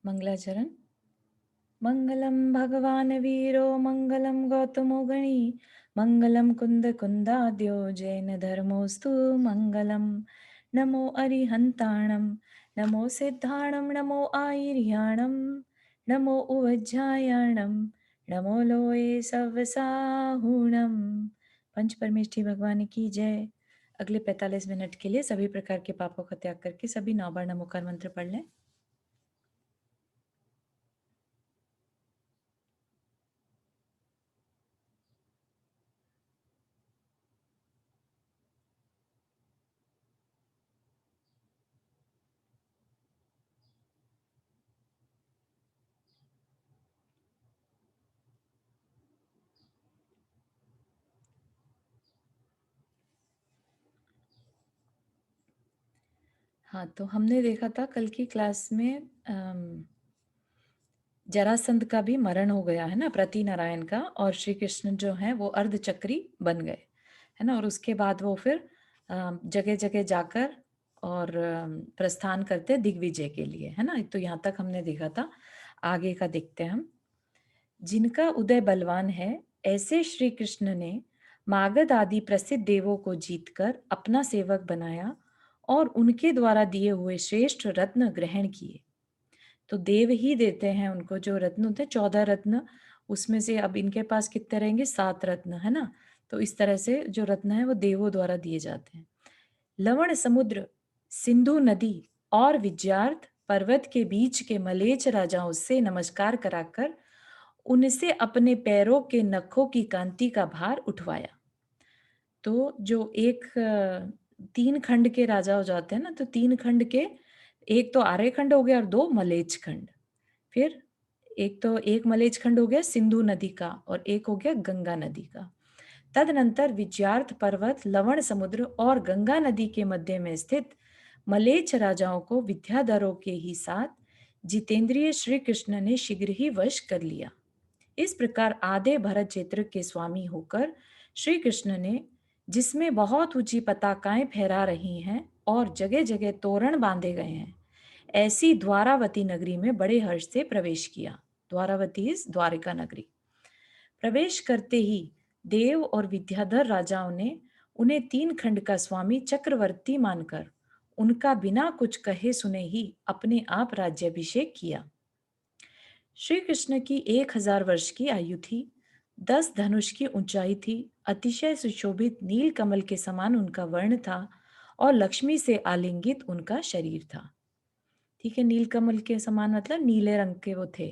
मंगलाचरण। मंगलम भगवान वीरो मंगलम गौतमो गणी मंगलम कुंद कुंदाद्यो जैन धर्मोस्तु मंगलम। नमो अरिहंताणम नमो सिद्धाणम नमो आयर्याणम नमो उवज्जायाणम नमो लोये सवसाहुणम। पंच परमेष्ठी भगवान की जय। अगले 45 मिनट के लिए सभी प्रकार के पापों का त्याग करके सभी 9 बार नमोकार मंत्र पढ़ लें। हाँ, तो हमने देखा था कल की क्लास में जरासंध का भी मरण हो गया है ना, प्रति नारायण का, और श्री कृष्ण जो है वो अर्धचक्री बन गए है ना। और उसके बाद वो फिर जगह जगह जाकर और प्रस्थान करते दिग्विजय के लिए है ना। तो यहाँ तक हमने देखा था। आगे का देखते हैं हम। जिनका उदय बलवान है, ऐसे श्री कृष्ण ने मागध आदि प्रसिद्ध देवों को जीतकर अपना सेवक बनाया और उनके द्वारा दिए हुए श्रेष्ठ रत्न ग्रहण किए। तो देव ही देते हैं उनको जो रत्न होते हैं, 14 रत्न। उसमें से अब इनके पास कितने रहेंगे? 7 रत्न है ना। तो इस तरह से जो रत्न है वो देवों द्वारा दिए जाते हैं। लवण समुद्र, सिंधु नदी और विज्यार्थ पर्वत के बीच के मलेच्छ राजाओं से नमस्कार कराकर उनसे अपने पैरों के नखों की कांति का भार उठवाया। तो जो एक 3 खंड के राजा हो जाते हैं ना, तो 3 खंड के, एक तो आर्य खंड हो गया और 2 मलेच्छ खंड। फिर एक मलेच्छ खंड हो गया सिंधु नदी का और एक हो गया गंगा नदी का। तदनंतर विज्यार्थ पर्वत, लवण समुद्र और गंगा नदी के मध्य में स्थित मलेच्छ राजाओं को विद्याधरों के ही साथ जितेंद्रिय श्री कृष्ण ने शीघ्र ही वश कर लिया। इस प्रकार आधे भरत क्षेत्र के स्वामी होकर श्री कृष्ण ने, जिसमें बहुत ऊंची पताकाएं फहरा रही हैं और जगह जगह तोरण बांधे गए हैं, ऐसी द्वारावती नगरी में बड़े हर्ष से प्रवेश किया। द्वारावती इस द्वारिका नगरी। प्रवेश करते ही देव और विद्याधर राजाओं ने उन्हें 3 खंड का स्वामी चक्रवर्ती मानकर उनका बिना कुछ कहे सुने ही अपने आप राज्याभिषेक किया। श्री कृष्ण की 1000 वर्ष की आयु थी, 10 धनुष की ऊंचाई थी, अतिशय सुशोभित नील कमल के समान उनका वर्ण था और लक्ष्मी से आलिंगित उनका शरीर था। ठीक है, नील कमल के समान मतलब नीले रंग के वो थे।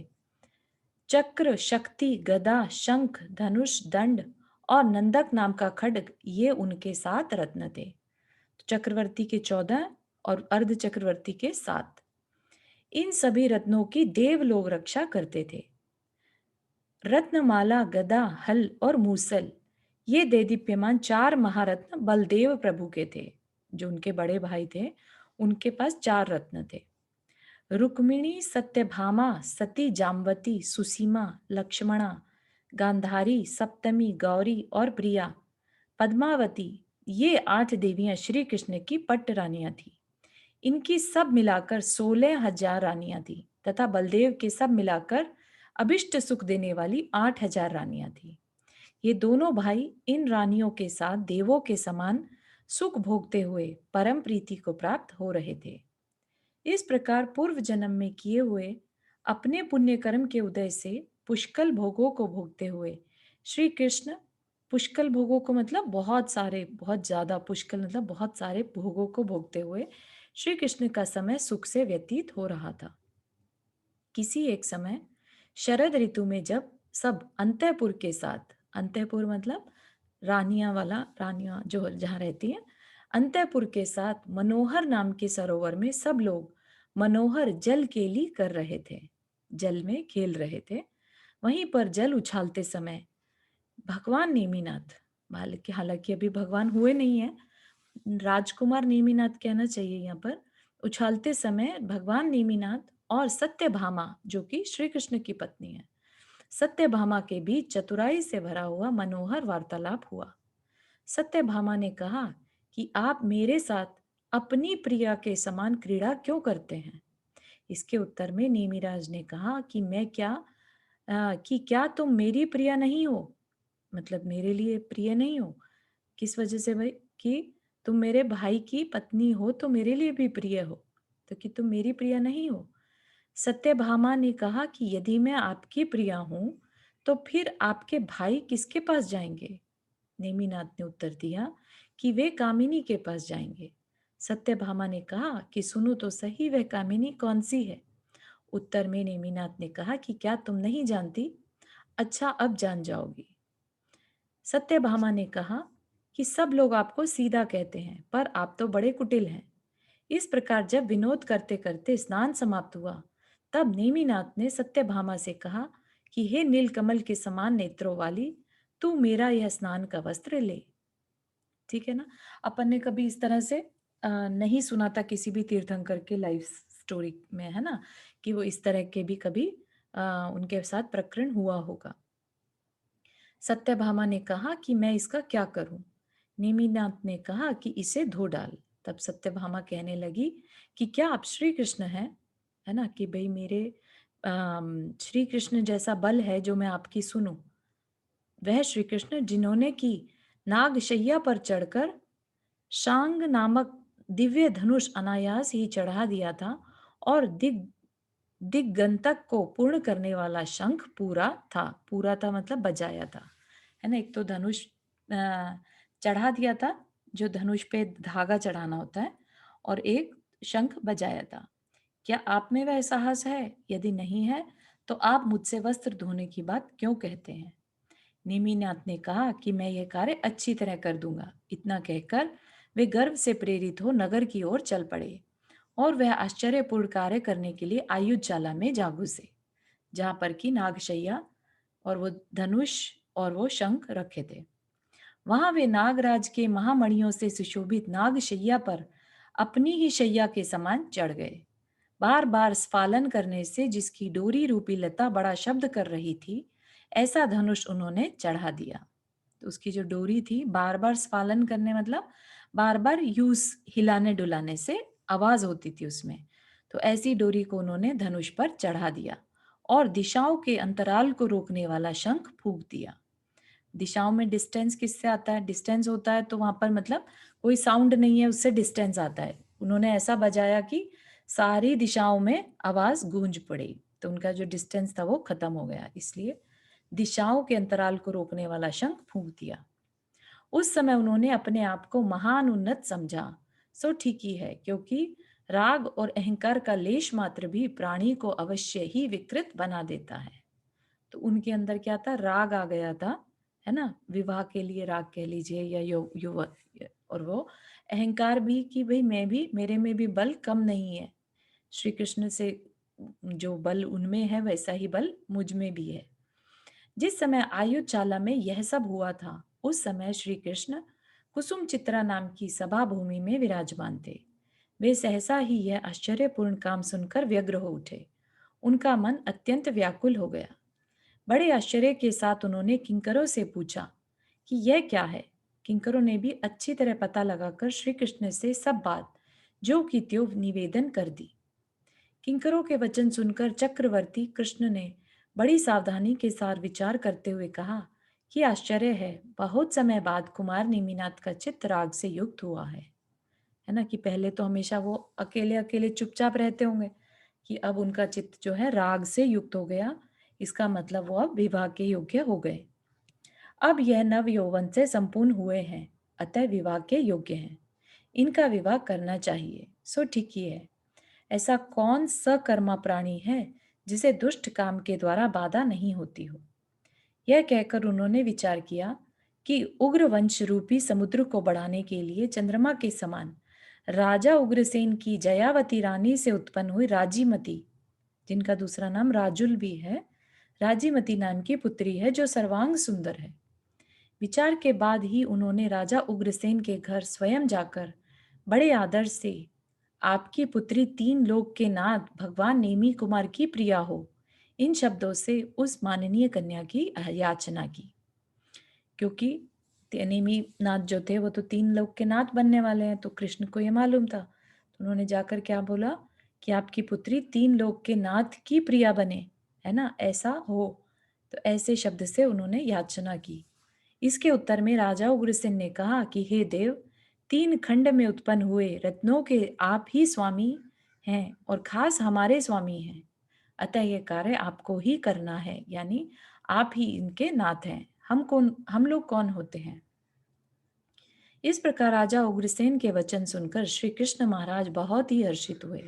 चक्र, शक्ति, गदा, शंख, धनुष, दंड और नंदक नाम का खड्ग, ये उनके 7 रत्न थे। चक्रवर्ती के 14 और अर्ध चक्रवर्ती के 7। इन सभी रत्नों की देवलोग रक्षा करते थे। रत्नमाला, गदा, हल और मूसल, ये देदीप्यमान 4 महारत्न बलदेव प्रभु के थे। जो उनके बड़े भाई थे, उनके पास 4 रत्न थे। रुक्मिणी, सत्यभामा, सती, जाम्बती, सुसीमा, लक्ष्मणा, गांधारी, सप्तमी, गौरी और प्रिया, पद्मावती, ये 8 देवियां श्री कृष्ण की पट्ट रानियां थी। इनकी सब मिलाकर 16,000 रानियां थी तथा बलदेव के सब मिलाकर अभिष्ट सुख देने वाली 8,000 रानियां थी। ये दोनों भाई इन रानियों के साथ देवों के समान सुख भोगते हुए परम प्रीति को प्राप्त हो रहे थे। इस प्रकार पूर्व जन्म में किए हुए अपने पुण्य कर्म के उदय से पुष्कल भोगों को भोगते हुए श्री कृष्ण, पुष्कल भोगों को मतलब बहुत सारे, बहुत ज्यादा, पुष्कल मतलब बहुत सारे भोगों को भोगते हुए श्री कृष्ण का समय सुख से व्यतीत हो रहा था। किसी एक समय शरद ऋतु में जब सब अंतःपुर के साथ, अंतःपुर मतलब रानियां वाला, रानियां जो जहाँ रहती हैं, अंतःपुर के साथ मनोहर नाम के सरोवर में सब लोग मनोहर जल केली कर रहे थे, जल में खेल रहे थे। वहीं पर जल उछालते समय भगवान नेमिनाथ, हालांकि हालांकि अभी भगवान हुए नहीं है, राजकुमार नेमिनाथ कहना चाहिए यहाँ पर, उछालते समय भगवान नेमिनाथ और सत्यभामा, जो कि श्री कृष्ण की पत्नी है, सत्यभामा के बीच चतुराई से भरा हुआ मनोहर वार्तालाप हुआ। सत्यभामा ने कहा कि आप मेरे साथ अपनी प्रिया के समान क्रीड़ा क्यों करते हैं? इसके उत्तर में नेमिराज ने कहा कि कि क्या तुम मेरी प्रिय नहीं हो, मतलब मेरे लिए प्रिय नहीं हो। किस वजह से भाई? कि तुम मेरे भाई की पत्नी हो तो मेरे लिए भी प्रिय हो, तो कि तुम मेरी प्रिय नहीं हो। सत्यभामा ने कहा कि यदि मैं आपकी प्रिया हूं तो फिर आपके भाई किसके पास जाएंगे? नेमिनाथ ने उत्तर दिया कि वे कामिनी के पास जाएंगे। सत्यभामा ने कहा कि सुनो तो सही, वह कामिनी कौन सी है? उत्तर में नेमिनाथ ने कहा कि क्या तुम नहीं जानती? अच्छा, अब जान जाओगी। सत्यभामा ने कहा कि सब लोग आपको सीधा कहते हैं, पर आप तो बड़े कुटिल हैं। इस प्रकार जब विनोद करते करते स्नान समाप्त हुआ, तब नेमिनाथ ने सत्यभामा से कहा कि हे नीलकमल के समान नेत्रों वाली, तू मेरा यह स्नान का वस्त्र ले। ठीक है ना? अपन ने कभी इस तरह से नहीं सुना था किसी भी तीर्थंकर के लाइफ स्टोरी में, है ना? कि वो इस तरह के भी कभी अ, उनके साथ प्रकरण हुआ होगा। सत्यभामा ने कहा कि मैं इसका क्या करूं? नेमिनाथ ने कहा कि इसे धो डाल। तब सत्यभामा कहने लगी कि क्या आप श्री कृष्ण हैं? है ना? कि भाई मेरे श्री कृष्ण जैसा बल है जो मैं आपकी सुनूं। वह श्री कृष्ण जिन्होंने की नागशैया पर चढ़कर शांग नामक दिव्य धनुष अनायास ही चढ़ा दिया था, और दिग्गंतक को पूर्ण करने वाला शंख पूरा था। पूरा था मतलब बजाया था, है ना? एक तो धनुष चढ़ा दिया था, जो धनुष पे धागा चढ़ाना होता है, और एक शंख बजाया था। क्या आप में वह साहस है? यदि नहीं है तो आप मुझसे वस्त्र धोने की बात क्यों कहते हैं? नेमिनाथ ने कहा कि मैं यह कार्य अच्छी तरह कर दूंगा। इतना कहकर वे गर्व से प्रेरित हो नगर की ओर चल पड़े, और वह आश्चर्यपूर्ण कार्य करने के लिए आयुधशाला में जा घुसे, जहां पर की नागशैया और वो धनुष और वो शंख रखे थे। वहां वे नागराज के महामणियों से सुशोभित नागशैया पर अपनी ही शैया के समान चढ़ गए। बार बार स्फालन करने से जिसकी डोरी रूपी लता बड़ा शब्द कर रही थी, ऐसा धनुष उन्होंने चढ़ा दिया। तो उसकी जो डोरी थी, बार बार स्फालन करने मतलब बार बार यूज हिलाने डुलाने से आवाज होती थी उसमें। तो ऐसी डोरी को उन्होंने धनुष पर चढ़ा दिया, और दिशाओं के अंतराल को रोकने वाला शंख फूंक दिया। दिशाओं में डिस्टेंस किससे आता है? डिस्टेंस होता है तो वहां पर मतलब कोई साउंड नहीं है, उससे डिस्टेंस आता है। उन्होंने ऐसा बजाया कि सारी दिशाओं में आवाज गूंज पड़ी, तो उनका जो डिस्टेंस था वो खत्म हो गया, इसलिए दिशाओं के अंतराल को रोकने वाला शंख फूंक दिया। उस समय उन्होंने अपने आप को महान उन्नत समझा। सो ठीक ही है, क्योंकि राग और अहंकार का लेश मात्र भी प्राणी को अवश्य ही विकृत बना देता है। तो उनके अंदर क्या था? राग आ गया था, है ना? विवाह के लिए राग कह लीजिए, या युवा, और वो अहंकार भी कि भाई मैं भी, मेरे में भी बल कम नहीं है। श्री कृष्ण से जो बल उनमें है वैसा ही बल मुझ में भी है। जिस समय आयुचाला में यह सब हुआ था, उस समय श्री कृष्ण कुसुम चित्रा नाम की सभा भूमि में विराजमान थे। वे सहसा ही यह आश्चर्यपूर्ण काम सुनकर व्यग्र हो उठे। उनका मन अत्यंत व्याकुल हो गया। बड़े आश्चर्य के साथ उन्होंने किंकरों से पूछा कि यह क्या है। किंकरों ने भी अच्छी तरह पता लगाकर श्री कृष्ण से सब बात जो की त्यों निवेदन कर दी। किंकरों के वचन सुनकर चक्रवर्ती कृष्ण ने बड़ी सावधानी के साथ विचार करते हुए कहा कि आश्चर्य है, बहुत समय बाद कुमार नेमिनाथ का चित्त राग से युक्त हुआ है ना? कि पहले तो हमेशा वो अकेले अकेले चुपचाप रहते होंगे, कि अब उनका चित्त जो है राग से युक्त हो गया। इसका मतलब वो अब विवाह के योग्य हो गए। अब यह नव यौवन से संपूर्ण हुए हैं, अतः विवाह के योग्य हैं। इनका विवाह करना चाहिए। सो ठीक ही है। ऐसा कौन सकर्मा प्राणी है जिसे दुष्ट काम के द्वारा बाधा नहीं होती हो? यह कहकर उन्होंने विचार किया कि उग्र वंश रूपी समुद्र को बढ़ाने के लिए चंद्रमा के समान राजा उग्रसेन की जयावती रानी से उत्पन्न हुई राजीमती, जिनका दूसरा नाम राजुल भी है, राजीमती नाम की पुत्री है जो सर्वांग सुंदर है। विचार के बाद ही उन्होंने राजा उग्रसेन के घर स्वयं जाकर बड़े आदर से आपकी पुत्री तीन लोक के नाथ भगवान नेमी कुमार की प्रिया हो, इन शब्दों से उस माननीय कन्या की याचना की। क्योंकि नेमी नाथ जो थे वो तो तीन लोक के नाथ बनने वाले हैं, तो कृष्ण को ये मालूम था। तो उन्होंने जाकर क्या बोला कि आपकी पुत्री तीन लोक के नाथ की प्रिया बने, है ना, ऐसा हो। तो ऐसे शब्द से उन्होंने याचना की। इसके उत्तर में राजा उग्रसेन ने कहा कि हे देव, तीन खंड में उत्पन्न हुए रत्नों के आप ही स्वामी हैं और खास हमारे स्वामी हैं। अतः यह कार्य आपको ही करना है, यानी आप ही इनके नाथ हैं। हम लोग कौन होते हैं? इस प्रकार राजा उग्रसेन के वचन सुनकर श्री कृष्ण महाराज बहुत ही हर्षित हुए।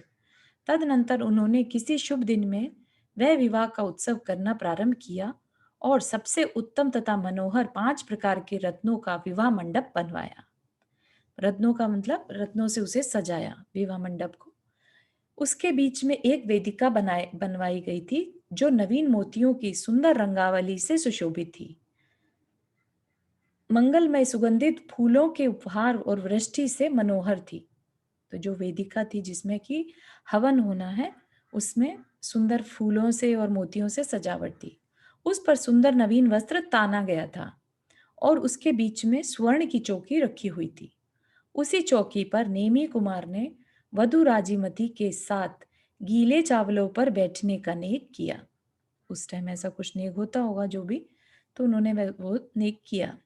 तदनंतर उन्होंने किसी शुभ दिन में वह विवाह का उत्सव करना प्रारंभ किया और सबसे उत्तम तथा मनोहर 5 प्रकार के रत्नों का विवाह मंडप बनवाया। रत्नों का मतलब रत्नों से उसे सजाया विवाह मंडप को। उसके बीच में एक वेदिका बनाए बनवाई गई थी जो नवीन मोतियों की सुंदर रंगावली से सुशोभित थी। मंगलमय सुगंधित फूलों के उपहार और वृष्टि से मनोहर थी। तो जो वेदिका थी जिसमें कि हवन होना है, उसमें सुंदर फूलों से और मोतियों से सजावट थी। उस पर सुंदर नवीन वस्त्र ताना गया था और उसके बीच में स्वर्ण की चौकी रखी हुई थी। उसी चौकी पर नेमी कुमार ने वधु राजीमती के साथ गीले चावलों पर बैठने का नेक किया। उस टाइम ऐसा कुछ नेक होता होगा जो भी, तो उन्होंने वो नेक किया।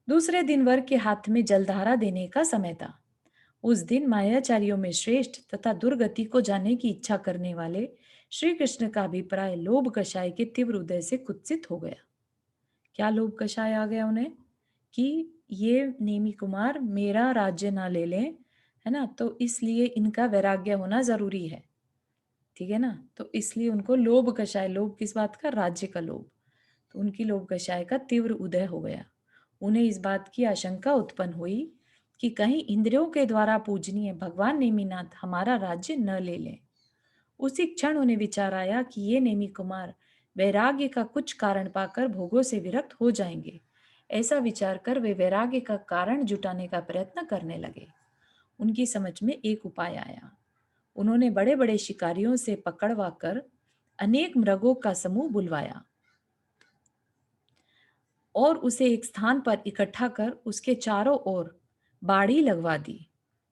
दूसरे दिन वर के हाथ में जलधारा देने का समय था। उस दिन मायाचारियों में श्रेष्ठ तथा दुर्गति को जाने की इच्छा करने वाले श्री कृष्ण का अभिप्राय लोभ कषाय के तीव्र उदय से कुत्सित हो गया। क्या लोभ कषाय आ गया उन्हें कि ये नेमी कुमार मेरा राज्य ना ले लें, है ना, तो इसलिए इनका वैराग्य होना जरूरी है। ठीक है ना, तो इसलिए उनको लोभ कषाय, लोभ किस बात का? राज्य का लोभ। तो उनकी लोभ कषाय का तीव्र उदय हो गया। उन्हें इस बात की आशंका उत्पन्न हुई कि कहीं इंद्रियों के द्वारा पूजनीय भगवान नेमिनाथ हमारा राज्य न ले लें। उसी क्षण उन्हें विचार आया कि ये नेमी कुमार वैराग्य का कुछ कारण पाकर भोगों से विरक्त हो जाएंगे। ऐसा विचार कर वे वैराग्य का कारण जुटाने का प्रयत्न करने लगे। उनकी समझ में एक उपाय आया। उन्होंने बड़े बड़े शिकारियों से पकड़वा कर अनेक मृगों का समूह बुलवाया और उसे एक स्थान पर इकट्ठा कर उसके चारों ओर बाड़ी लगवा दी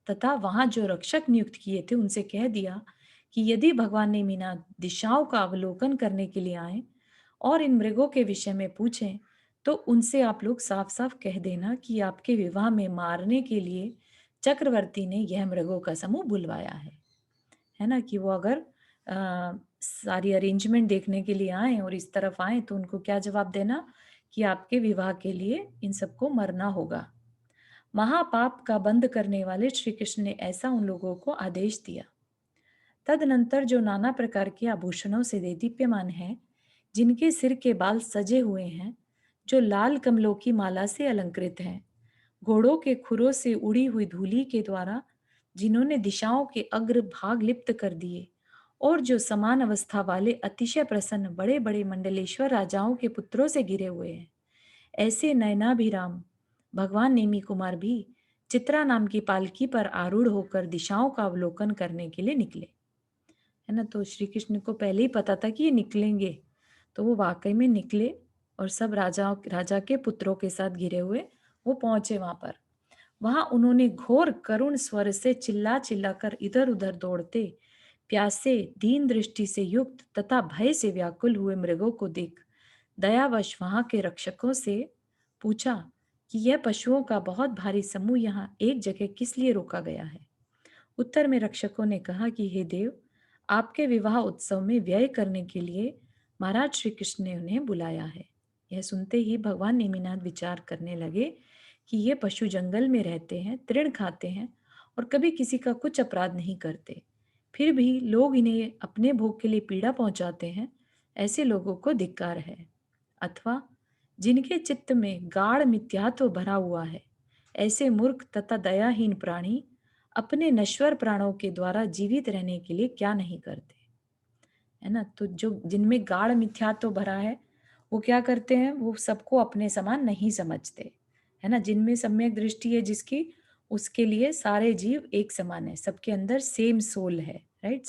तथा वहां जो रक्षक नियुक्त किए थे उनसे कह दिया कि यदि भगवान ने मीना दिशाओं का अवलोकन करने के लिए आए और इन मृगों के विषय में पूछें तो उनसे आप लोग साफ साफ कह देना कि आपके विवाह में मारने के लिए चक्रवर्ती ने यह मृगों का समूह बुलवाया है ना, कि वो अगर सारी अरेंजमेंट देखने के लिए आए और इस तरफ आए तो उनको क्या जवाब देना कि आपके विवाह के लिए इन सबको मरना होगा। महापाप का बंद करने वाले श्री कृष्ण ने ऐसा उन लोगों को आदेश दिया। तदनंतर जो नाना प्रकार के आभूषणों से देदीप्यमान हैं, जिनके सिर के बाल सजे हुए हैं, जो लाल कमलों की माला से अलंकृत हैं, घोड़ों के खुरों से उड़ी हुई धूली के द्वारा जिन्होंने दिशाओं के अग्र भाग लिप्त कर दिए और जो समान अवस्था वाले अतिशय प्रसन्न बड़े बड़े मंडलेश्वर राजाओं के पुत्रों से घिरे हुए हैं, ऐसे नयनाभिराम भगवान नेमी कुमार भी चित्रा नाम की पालकी पर आरूढ़ होकर दिशाओं का अवलोकन करने के लिए निकले। है ना, तो श्री कृष्ण को पहले ही पता था कि ये निकलेंगे, तो वो वाकई में निकले और सब राजा के पुत्रों के साथ घिरे हुए वो पहुंचे वहां पर। वहां उन्होंने घोर करुण स्वर से चिल्ला चिल्लाकर इधर उधर दौड़ते प्यासे दीन दृष्टि से युक्त तथा भय से व्याकुल हुए मृगों को देख दयावश वहां के रक्षकों से पूछा कि यह पशुओं का बहुत भारी समूह यहाँ एक जगह किस लिए रोका गया है। उत्तर में रक्षकों ने कहा कि हे देव, आपके विवाह उत्सव में व्यय करने के लिए महाराज श्री कृष्ण ने उन्हें बुलाया है। यह सुनते ही भगवान नेमिनाथ विचार करने लगे कि ये पशु जंगल में रहते हैं, तृण खाते हैं और कभी किसी का कुछ अपराध नहीं करते, फिर भी लोग इन्हें अपने भोग के लिए पीड़ा पहुंचाते हैं। ऐसे लोगों को धिक्कार है। अथवा जिनके चित्त में गाढ़ मिथ्यात्व भरा हुआ है, ऐसे मूर्ख तथा दयाहीन प्राणी अपने नश्वर प्राणों के द्वारा जीवित रहने के लिए क्या नहीं करते, है ना। तो जो जिनमें गाढ़ मिथ्यात्व भरा है वो क्या करते हैं, वो सबको अपने समान नहीं समझते, है ना। जिनमें सम्यक दृष्टि है जिसकी, उसके लिए सारे जीव एक समान है, सबके अंदर सेम सोल है, राइट।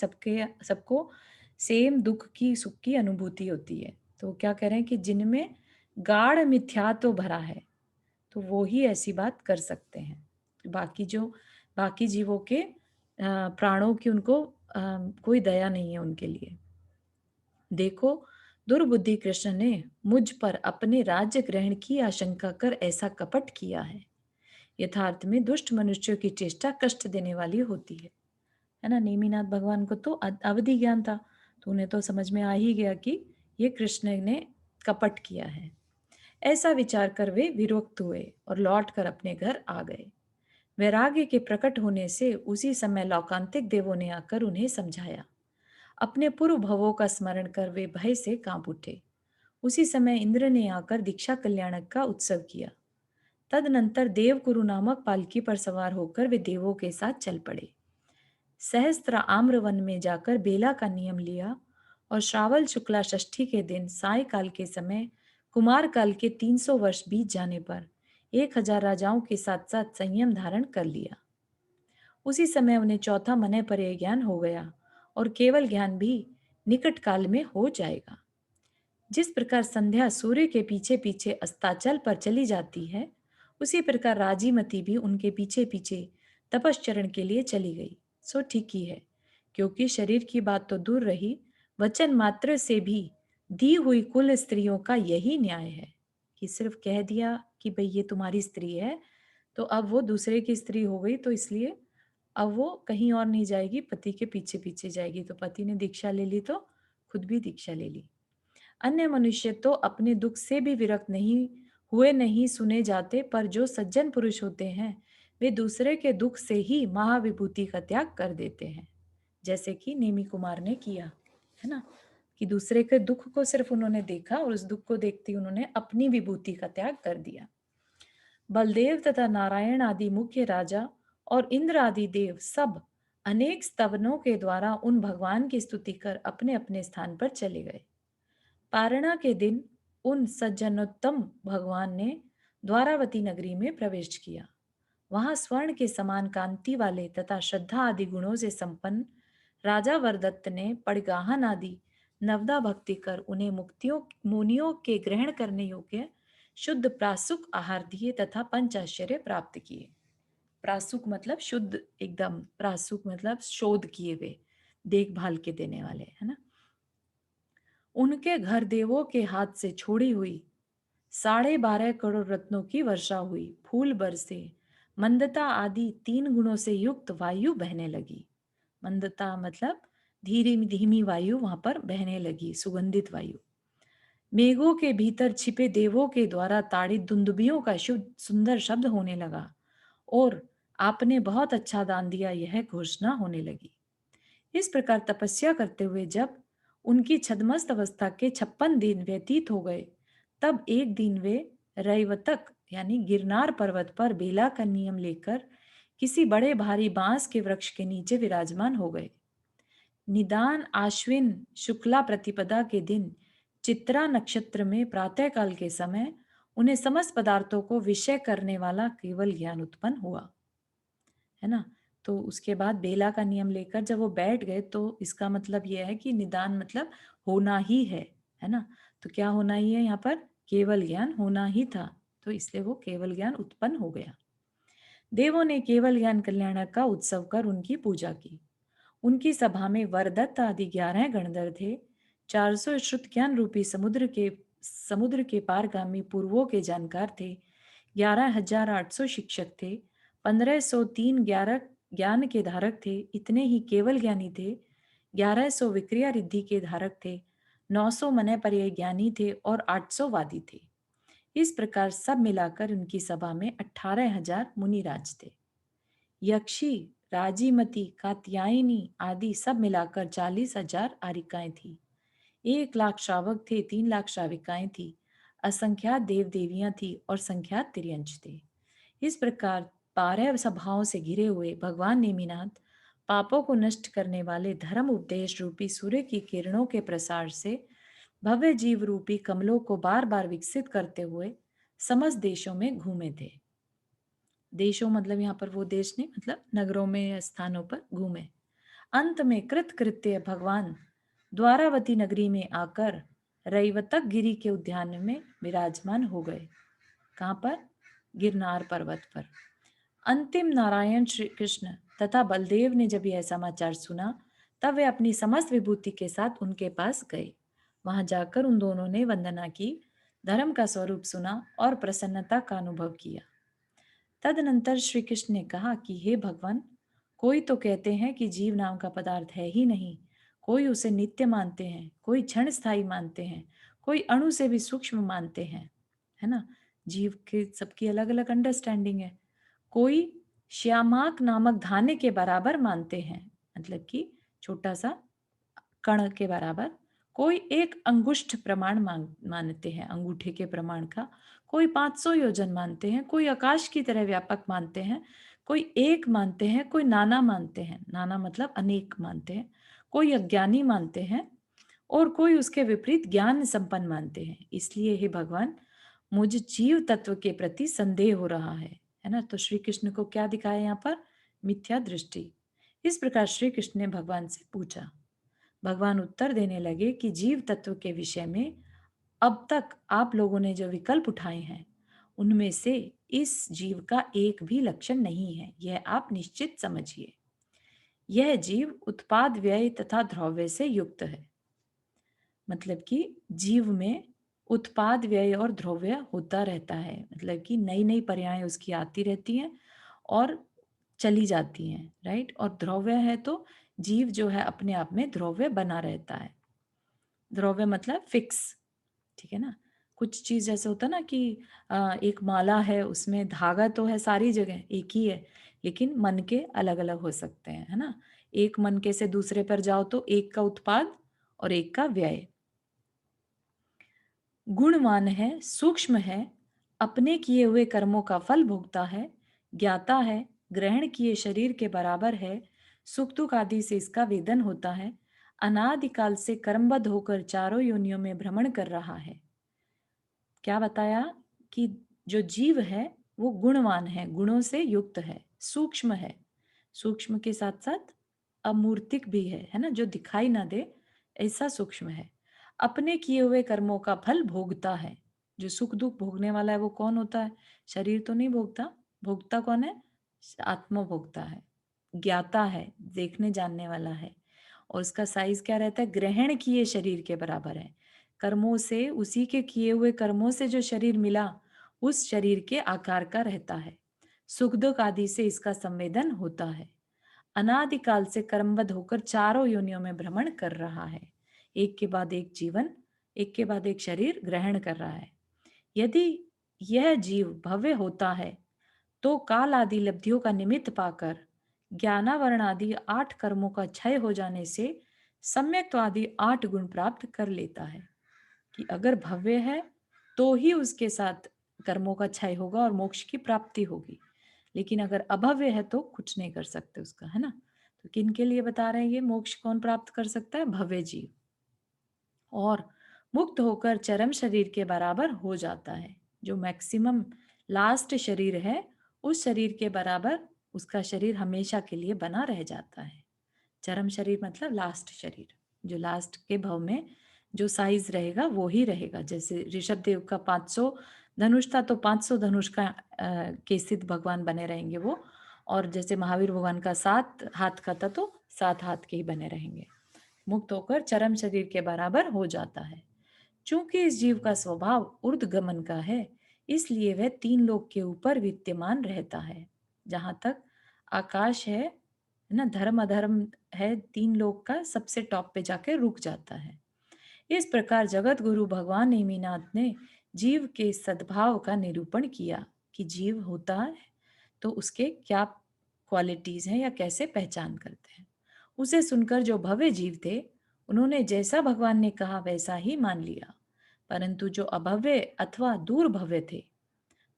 सबको सेम दुख की सुख की अनुभूति होती है। तो क्या कह रहे हैं कि जिनमें गाढ़ मिथ्यात्व भरा है तो वो ही ऐसी बात कर सकते हैं। बाकी जीवों के प्राणों की उनको कोई दया नहीं है उनके लिए। देखो, दुर्बुद्धि कृष्ण ने मुझ पर अपने राज्य ग्रहण की आशंका कर ऐसा कपट किया है। यथार्थ में दुष्ट मनुष्यों की चेष्टा कष्ट देने वाली होती है ना। नेमिनाथ भगवान को तो अवधि ज्ञान था, तो उन्हें तो समझ में आ ही गया कि ये कृष्ण ने कपट किया है। ऐसा विचार कर वे विरक्त हुए और लौटकर अपने घर आ गए। वैराग्य के प्रकट होने से उसी समय लौकांतिक देवों ने आकर उन्हें समझाया। अपने पूर्व भवों का स्मरण कर वे भय से कांप उठे। उसी समय इंद्र ने आकर दीक्षा कल्याणक का उत्सव किया। तदनंतर देवकुरु नामक पालकी पर सवार होकर वे देवों के साथ चल पड़े। सहस्त्र आम्र वन में जाकर बेला का नियम लिया और श्रावण शुक्ला षष्ठी के दिन सायकाल के समय कुमार काल के 300 वर्ष बीत जाने पर 1000 राजाओं के साथ साथ संयम धारण कर लिया। उसी समय उन्हें चौथा मन पर ज्ञान हो गया और केवल ज्ञान भी निकट काल में हो जाएगा। जिस प्रकार संध्या सूर्य के पीछे पीछे अस्ताचल पर चली जाती है, उसी प्रकार राजीमती भी उनके पीछे पीछे तपश्चरण के लिए चली गई। सो ठीक ही है, क्योंकि शरीर की बात तो दूर रही, वचन मात्र से भी दी हुई कुल स्त्रियों का यही न्याय है कि सिर्फ कह दिया कि भाई ये तुम्हारी स्त्री है, तो अब वो दूसरे की स्त्री हो गई, तो इसलिए अब वो कहीं और नहीं जाएगी, पति के पीछे पीछे जाएगी। तो पति ने दीक्षा ले ली तो खुद भी दीक्षा ले ली। अन्य मनुष्य तो अपने दुख से भी विरक्त नहीं हुए नहीं सुने जाते, पर जो सज्जन पुरुष होते हैं वे दूसरे के दुख से ही महाविभूति का त्याग कर देते हैं, जैसे कि नेमी कुमार ने किया, है ना। कि दूसरे के दुख को सिर्फ उन्होंने देखा और उस दुख को देखते ही उन्होंने अपनी विभूति का त्याग कर दिया। बलदेव तथा नारायण आदि मुख्य राजा और इंद्र आदि देव सब अनेक स्तवनों के द्वारा उन भगवान की स्तुति कर अपने अपने स्थान पर चले गए। पारणा के दिन उन सज्जनोत्तम भगवान ने द्वारावती नगरी में प्रवेश किया। वहां स्वर्ण के समान कांति वाले तथा श्रद्धा आदि गुणों से संपन्न राजा वरदत्त ने पड़गाहन आदि नवदा भक्ति कर उन्हें मुक्तियों मुनियों के ग्रहण करने योग्य शुद्ध प्रासुक आहार दिए तथा पंचाश्चर्य प्राप्त किए। प्रासुक मतलब शुद्ध एकदम, प्रासुक मतलब शोध किए हुए, देखभाल के देने वाले, है ना। उनके घर देवों के हाथ से छोड़ी हुई 12.5 करोड़ रत्नों की वर्षा हुई, फूल बरसे, मंदता आदि 3 गुणों से युक्त वायु बहने लगी। मंदता मतलब धीमी धीमी वायु वहां पर बहने लगी, सुगंधित वायु। मेघों के भीतर छिपे देवों के द्वारा ताड़ित दुंदुभियों का शुद्ध सुंदर शब्द होने लगा और आपने बहुत अच्छा दान दिया, यह घोषणा होने लगी। इस प्रकार तपस्या करते हुए जब उनकी छद्मस्त अवस्था के 56 दिन व्यतीत हो गए, तब एक दिन वे रैवतक यानी गिरनार पर्वत पर बेला का नियम लेकर किसी बड़े भारी बांस के वृक्ष के नीचे विराजमान हो गए। निदान आश्विन शुक्ला प्रतिपदा के दिन चित्रा नक्षत्र में प्रातःकाल के समय उन्हें समस्त पदार्थों को विषय करने वाला केवल ज्ञान उत्पन्न हुआ, है ना। तो उसके बाद बेला का नियम लेकर जब वो बैठ गए, तो इसका मतलब यह है कि निदान मतलब होना ही है ना। तो क्या होना ही है यहाँ पर? केवल ज्ञान होना ही था, तो इसलिए वो केवल ज्ञान उत्पन्न हो गया। देवों ने केवल ज्ञान कल्याणक का उत्सव कर उनकी पूजा की। उनकी सभा में वरदत्त आदि 11 गणधर थे। 400 श्रुत ज्ञान रूपी समुद्र के पारगामी पूर्वों के जानकार थे। 11,800 शिक्षक थे। 1503 11 ज्ञान के धारक थे, इतने ही केवल ज्ञानी थे। 1100 विक्रिया रिद्धि के धारक थे। 900 मने पर्याय ज्ञानी थे और 800 वादी थे। इस प्रकार सब मिलाकर उनकी सभा में 18,000 मुनिराज थे। यक्षी, राजीमती, कात्यायनी आदि सब मिलाकर 40,000 आरिकाएं थी। 1 लाख श्रावक थे, 3 लाख श्राविकाएं थी। असंख्यात देव देवियां थी और संख्यात तिर्यंच थे। इस प्रकार 12 सभाओं से घिरे हुए भगवान नेमिनाथ पापों को नष्ट करने वाले धर्म उपदेश रूपी सूर्य की किरणों के प्रसार से भव्य जीव रूपी कमलों को बार बार विकसित करते हुए समस्त देशों में घूमे थे। देशों मतलब यहाँ पर वो देश नहीं, मतलब नगरों में या स्थानों पर घूमे। अंत में कृत्य भगवान द्वारावती नगरी में आकर रैवतक गिरी के उद्यान में विराजमान हो गए। कहाँ पर? गिरनार पर्वत पर। अंतिम नारायण श्री कृष्ण तथा बलदेव ने जब यह समाचार सुना, तब वे अपनी समस्त विभूति के साथ उनके पास गए। वहां जाकर उन दोनों ने वंदना की, धर्म का स्वरूप सुना और प्रसन्नता का अनुभव किया। तदनंतर श्री कृष्ण ने कहा कि हे भगवान, कोई तो कहते हैं कि जीव नाम का पदार्थ है ही नहीं, कोई उसे नित्य मानते हैं, कोई क्षण स्थायी मानते हैं, कोई अणु से भी सूक्ष्म मानते हैं, है ना। जीव के सबकी अलग अलग अंडरस्टैंडिंग है। कोई श्यामाक नामक धान्य के बराबर मानते हैं, मतलब कि छोटा सा कण के बराबर। कोई एक अंगुष्ठ प्रमाण मानते हैं, अंगूठे के प्रमाण का। कोई 500 योजन मानते हैं, कोई आकाश की तरह व्यापक मानते हैं, कोई एक मानते हैं, कोई नाना मानते हैं, नाना मतलब अनेक मानते हैं, कोई अज्ञानी मानते हैं और कोई उसके विपरीत ज्ञान संपन्न मानते हैं। इसलिए हे भगवान, मुझ जीव तत्व के प्रति संदेह हो रहा है ना। तो श्री कृष्ण को क्या दिखाया यहाँ पर? मिथ्या दृष्टि। इस प्रकार श्री कृष्ण ने भगवान से पूछा। भगवान उत्तर देने लगे कि जीव तत्व के विषय में अब तक आप लोगों ने जो विकल्प उठाए हैं, उनमें से इस जीव का एक भी लक्षण नहीं है, यह आप निश्चित समझिए। यह जीव उत्पाद व्यय तथा द्रव्य से युक्त है। मतलब कि जीव में उत्पाद व्यय और द्रव्य होता रहता है, मतलब कि नई नई पर्याय उसकी आती रहती हैं और चली जाती हैं, राइट। और द्रव्य है तो जीव जो है अपने आप में द्रव्य बना रहता है। द्रव्य मतलब फिक्स, ठीक है ना। कुछ चीज ऐसे होता है ना कि एक माला है, उसमें धागा तो है सारी जगह एक ही है, लेकिन मन के अलग अलग हो सकते हैं, है ना। एक मन के से दूसरे पर जाओ तो एक का उत्पाद और एक का व्यय। गुणवान है, सूक्ष्म है, अपने किए हुए कर्मों का फल भोगता है, ज्ञाता है, ग्रहण किए शरीर के बराबर है, सुख दुख आदि से इसका वेदन होता है, अनादिकाल से कर्मबद्ध होकर चारों योनियों में भ्रमण कर रहा है। क्या बताया कि जो जीव है वो गुणवान है, गुणों से युक्त है, सूक्ष्म है, सूक्ष्म के साथ साथ अमूर्तिक भी है ना, जो दिखाई ना दे ऐसा सूक्ष्म है। अपने किए हुए कर्मों का फल भोगता है। जो सुख दुख भोगने वाला है वो कौन होता है? शरीर तो नहीं भोगता, भोगता कौन है? आत्मा भोगता है। ज्ञाता है, देखने जानने वाला है। और उसका साइज क्या रहता है? ग्रहण किए शरीर के बराबर है। कर्मों से, उसी के किए हुए कर्मों से जो शरीर मिला उस शरीर के आकार का रहता है। सुख दुख आदि से इसका संवेदन होता है। अनादिकाल से कर्मबद्ध होकर चारों योनियों में भ्रमण कर रहा है। एक के बाद एक जीवन, एक के बाद एक शरीर ग्रहण कर रहा है। यदि यह जीव भव्य होता है तो काल आदि लब्धियों का निमित्त पाकर ज्ञानावरण आदि 8 कर्मों का क्षय हो जाने से सम्यक्त्व आदि 8 गुण प्राप्त कर लेता है। कि अगर भव्य है तो ही उसके साथ कर्मों का क्षय होगा और मोक्ष की प्राप्ति होगी, लेकिन अगर अभव्य है तो कुछ नहीं कर सकते उसका, है ना। तो किन के लिए बता रहे हैं ये? मोक्ष कौन प्राप्त कर सकता है? भव्य जीव। और मुक्त होकर चरम शरीर के बराबर हो जाता है। जो मैक्सिमम लास्ट शरीर है उस शरीर के बराबर उसका शरीर हमेशा के लिए बना रह जाता है। चरम शरीर मतलब लास्ट शरीर, जो लास्ट के भव में जो साइज रहेगा वो ही रहेगा। जैसे ऋषभ देव का 500 धनुष था तो 500 धनुष का के सिद्ध भगवान बने रहेंगे वो। और जैसे महावीर भगवान का 7 हाथ का था तो 7 हाथ के ही बने रहेंगे। मुक्त होकर चरम शरीर के बराबर हो जाता है। चूंकि इस जीव का स्वभाव ऊर्ध्वगमन का है, इसलिए वह 3 लोक के ऊपर विद्यमान रहता है। जहां तक आकाश है ना, धर्म अधर्म है, 3 लोक का सबसे टॉप पे जाके रुक जाता है। इस प्रकार जगत गुरु भगवान नेमिनाथ ने जीव के सद्भाव का निरूपण किया कि जीव होता है तो उसके क्या क्वालिटीज हैं या कैसे पहचान करते हैं। उसे सुनकर जो भव्य जीव थे उन्होंने जैसा भगवान ने कहा वैसा ही मान लिया। परंतु जो अभव्य अथवा दूर भव्य थे,